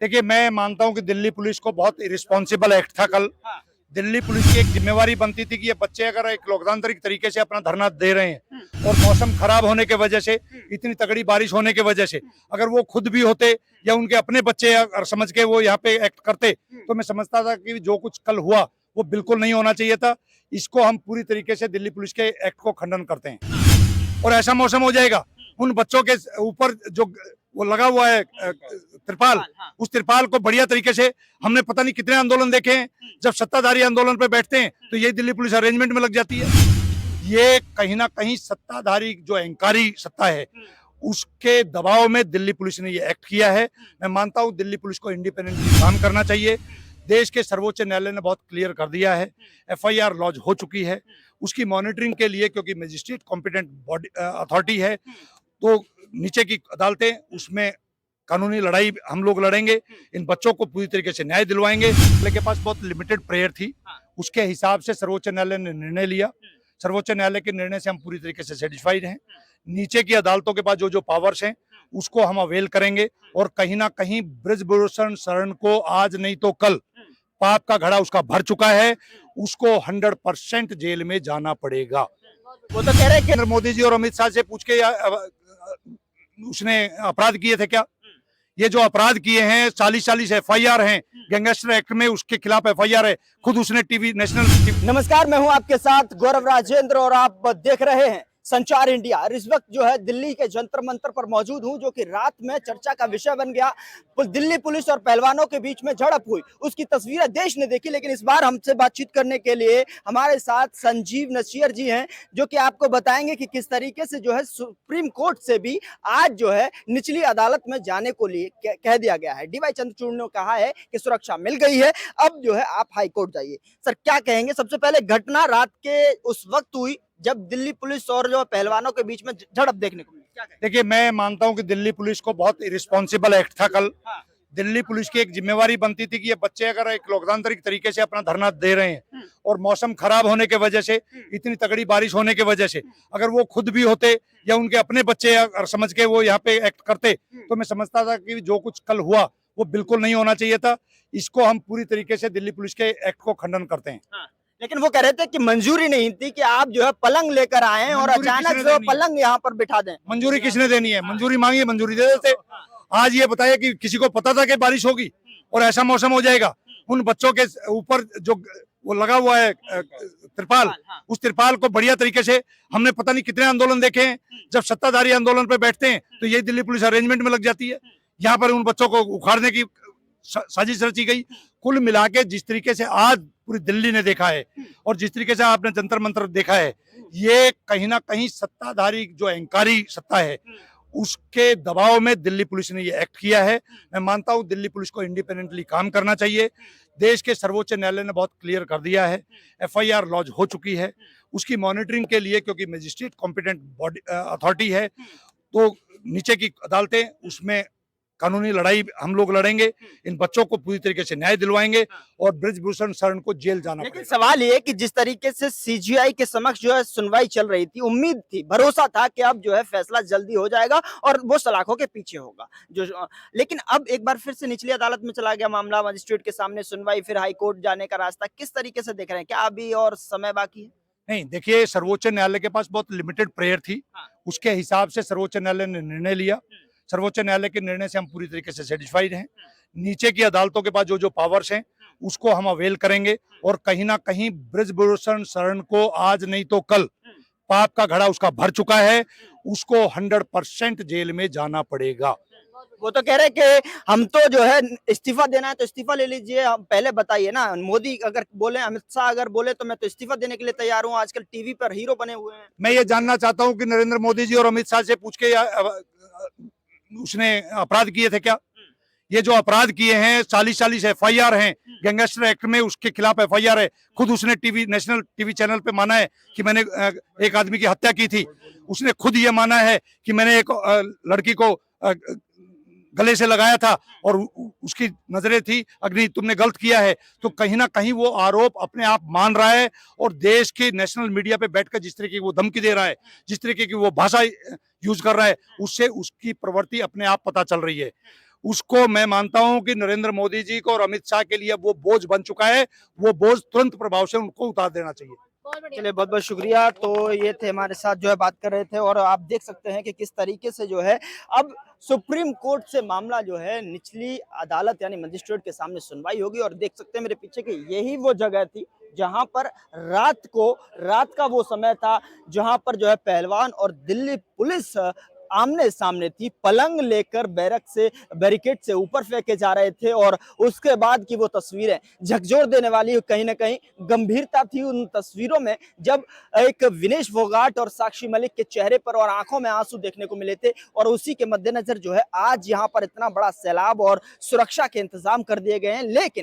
देखिए, मैं मानता हूं कि दिल्ली पुलिस को बहुत इरिस्पॉन्सिबल एक्ट था कल। हाँ। दिल्ली पुलिस की एक जिम्मेवारी बनती थी कि ये बच्चे अगर एक लोकतांत्रिक तरीके से अपना धरना दे रहे हैं और मौसम खराब होने के वजह से, इतनी तगड़ी बारिश होने की वजह से, अगर वो खुद भी होते या उनके अपने बच्चे अगर समझ के वो यहाँ पे एक्ट करते, तो मैं समझता था कि जो कुछ कल हुआ वो बिल्कुल नहीं होना चाहिए था। इसको हम पूरी तरीके से दिल्ली पुलिस के एक्ट को खंडन करते हैं। और ऐसा मौसम हो जाएगा, उन बच्चों के ऊपर जो वो लगा हुआ है त्रिपाल, हाँ। उस त्रिपाल को बढ़िया तरीके से, हमने पता नहीं कितने आंदोलन देखे हैं, जब सत्ताधारी आंदोलन पे बैठते हैं तो ये दिल्ली पुलिस अरेंजमेंट में लग जाती है। ये कहीं ना कहीं सत्ताधारी जो अहंकारी सत्ता है उसके दबाव में दिल्ली पुलिस ने ये एक्ट किया है। मैं मानता हूं दिल्ली पुलिस को इंडिपेंडेंटली काम करना चाहिए। देश के सर्वोच्च न्यायालय ने बहुत क्लियर कर दिया है, एफआईआर लॉन्च हो चुकी है। उसकी मॉनिटरिंग के लिए, क्योंकि मजिस्ट्रेट कॉम्पिटेंट बॉडी अथॉरिटी है, तो नीचे की अदालतें, उसमें कानूनी लड़ाई हम लोग लड़ेंगे। इन बच्चों को पूरी तरीके से न्याय दिलवाएंगे। न्यायालय के पास बहुत लिमिटेड प्रेयर थी, उसके हिसाब से सर्वोच्च न्यायालय ने निर्णय लिया। सर्वोच्च न्यायालय के निर्णय से हम पूरी तरीके से सेटिस्फाइड हैं। नीचे की अदालतों के पास जो जो पावर्स हैं उसको हम अवेल करेंगे, और कहीं ना कहीं ब्रिजभूषण शरण को आज नहीं तो कल पाप का घड़ा उसका भर चुका है, उसको 100% जेल में जाना पड़ेगा। वो तो कह रहे हैं कि नरेंद्र मोदी जी और अमित शाह से पूछ के उसने अपराध किए थे क्या? ये जो अपराध किए हैं 40-40 एफआईआर हैं, गैंगस्टर एक्ट में उसके खिलाफ एफआईआर है। खुद उसने टीवी नेशनल। नमस्कार, मैं हूं आपके साथ गौरव राजेंद्र और आप देख रहे हैं संचार इंडिया। और इस वक्त जो है दिल्ली के जंतर मंतर पर मौजूद हूं, जो कि रात में चर्चा का विषय बन गया। दिल्ली पुलिस और पहलवानों के बीच में झड़प हुई, उसकी तस्वीरें देश ने देखी। लेकिन इस बार हमसे बातचीत करने के लिए हमारे साथ संजीव नसीर जी हैं, जो कि आपको बताएंगे कि किस तरीके से जो है सुप्रीम कोर्ट से भी आज जो है निचली अदालत में जाने को लिए कह दिया गया है। डीवाई चंद्रचूड़ ने कहा है कि सुरक्षा मिल गई है, अब जो है आप हाई कोर्ट जाइए। सर, क्या कहेंगे? सबसे पहले घटना रात के उस वक्त हुई जब दिल्ली पुलिस और जो पहलवानों के बीच में झड़प देखने को मिली। क्या कहेंगे? देखिए, मैं मानता हूं कि दिल्ली पुलिस को बहुत इरिस्पॉन्सिबल एक्ट था कल। हाँ। दिल्ली पुलिस की एक जिम्मेवारी बनती थी कि ये बच्चे अगर एक लोकतांत्रिक तरीके से अपना धरना दे रहे हैं और मौसम खराब होने के वजह से, इतनी तगड़ी बारिश होने की वजह से, अगर वो खुद भी होते या उनके अपने बच्चे अगर समझ के वो यहाँ पे एक्ट करते, तो मैं समझता था कि जो कुछ कल हुआ वो बिल्कुल नहीं होना चाहिए था। इसको हम पूरी तरीके से दिल्ली पुलिस के एक्ट को खंडन करते हैं। हाँ। लेकिन वो कह रहे थे कि मंजूरी नहीं थी कि आप जो है पलंग लेकर आए हैं और मंजूरी अचानक किसने से देनी है? पलंग यहाँ पर बिठा दें। मंजूरी किसने देनी है? मंजूरी मांगी, मंजूरी दे देते। आज ये बताइए कि किसी को पता था कि बारिश होगी और ऐसा मौसम हो जाएगा? उन बच्चों के ऊपर जो वो लगा हुआ है त्रिपाल, उस त्रिपाल को बढ़िया तरीके से, हमने पता नहीं कितने आंदोलन देखे हैं, जब सत्ताधारी आंदोलन पे बैठते हैं तो ये दिल्ली पुलिस अरेंजमेंट में लग जाती है। यहाँ पर उन बच्चों को उखाड़ने की साजिश रची गई। कुल मिला के जिस तरीके से आज पूरी दिल्ली ने देखा है और जिस तरीके से आपने जंतर मंतर देखा है, ये कहीं ना कहीं सत्ताधारी जो अहंकारी सत्ता है उसके दबाव में दिल्ली पुलिस ने ये एक्ट किया है। मैं मानता हूं दिल्ली पुलिस को इंडिपेंडेंटली काम करना चाहिए। देश के सर्वोच्च न्यायालय ने बहुत क्लियर कर दिया है, एफआईआर लॉन्च हो चुकी है। उसकी मॉनिटरिंग के लिए, क्योंकि मजिस्ट्रेट कॉम्पिटेंट बॉडी अथॉरिटी है, तो नीचे की अदालतें, उसमें कानूनी लड़ाई हम लोग लड़ेंगे। इन बच्चों को पूरी तरीके से न्याय दिलवाएंगे और ब्रिजभूषण शरण को जेल जाना लेकिन पड़ेगा। सवाल ये कि जिस तरीके से सीजीआई के समक्ष जो है सुनवाई चल रही थी, उम्मीद थी, भरोसा था कि अब जो है फैसला जल्दी हो जाएगा और वो सलाखों के पीछे होगा। लेकिन अब एक बार फिर से निचली अदालत में चला गया मामला, मजिस्ट्रेट के सामने सुनवाई, फिर हाई कोर्ट जाने का रास्ता किस तरीके से देख रहे हैं? क्या अभी और समय बाकी है? नहीं, देखिए, सर्वोच्च न्यायालय के पास बहुत लिमिटेड प्रेयर थी, उसके हिसाब से सर्वोच्च न्यायालय ने निर्णय लिया। सर्वोच्च न्यायालय के निर्णय से हम पूरी तरीके से सेटिस्फाइड हैं। नीचे की अदालतों के पास जो जो पावर्स हैं उसको हम अवेल करेंगे, और कहीं ना कहीं ब्रिजभूषण शरण को आज नहीं तो कल पाप का घड़ा उसका भर चुका है, उसको 100% जेल में जाना पड़ेगा। वो तो कह रहे हैं कि हम तो जो है इस्तीफा देना है तो इस्तीफा ले लीजिए। हम पहले बताइए ना, मोदी अगर बोले, अमित शाह अगर बोले तो मैं तो इस्तीफा देने के लिए तैयार हूँ। आजकल टीवी पर हीरो बने हुए हैं। मैं ये जानना चाहता हूं कि नरेंद्र मोदी जी और अमित शाह से पूछ के उसने अपराध किए थे क्या? ये जो अपराध किए हैं 40-40 एफआईआर हैं, गैंगस्टर एक्ट में उसके खिलाफ एफआईआर है। खुद उसने टीवी नेशनल टीवी चैनल पे माना है कि मैंने एक आदमी की हत्या की थी। उसने खुद ये माना है कि मैंने एक लड़की को गले से लगाया था और उसकी नजरें थी अग्नि, तुमने गलत किया है। तो कहीं ना कहीं वो आरोप अपने आप मान रहा है, और देश के नेशनल मीडिया पे बैठकर जिस तरीके की वो धमकी दे रहा है, जिस तरीके की वो भाषा यूज कर रहा है, उससे उसकी प्रवृत्ति अपने आप पता चल रही है। उसको मैं मानता हूं कि नरेंद्र मोदी जी को और अमित शाह के लिए वो बोझ बन चुका है। वो बोझ तुरंत प्रभाव से उनको उतार देना चाहिए। चलिए बहुत बहुत शुक्रिया। तो ये थे हमारे साथ जो है बात कर रहे थे और आप देख सकते हैं कि किस तरीके से जो है अब सुप्रीम कोर्ट से मामला जो है निचली अदालत यानी मजिस्ट्रेट के सामने सुनवाई होगी। और देख सकते हैं मेरे पीछे कि यही वो जगह थी जहां पर रात का वो समय था जहां पर जो है पहलवान और दिल्ली पुलिस आमने सामने थी। पलंग लेकर बैरिकेड से ऊपर फेंके जा रहे थे और उसके बाद की वो तस्वीरें झकझोर देने वाली, कहीं ना कहीं गंभीरता थी उन तस्वीरों में, जब एक विनेश फोगाट और साक्षी मलिक के चेहरे पर और आंखों में आंसू देखने को मिले थे। और उसी के मद्देनजर जो है आज यहाँ पर इतना बड़ा सैलाब और सुरक्षा के इंतजाम कर दिए गए हैं। लेकिन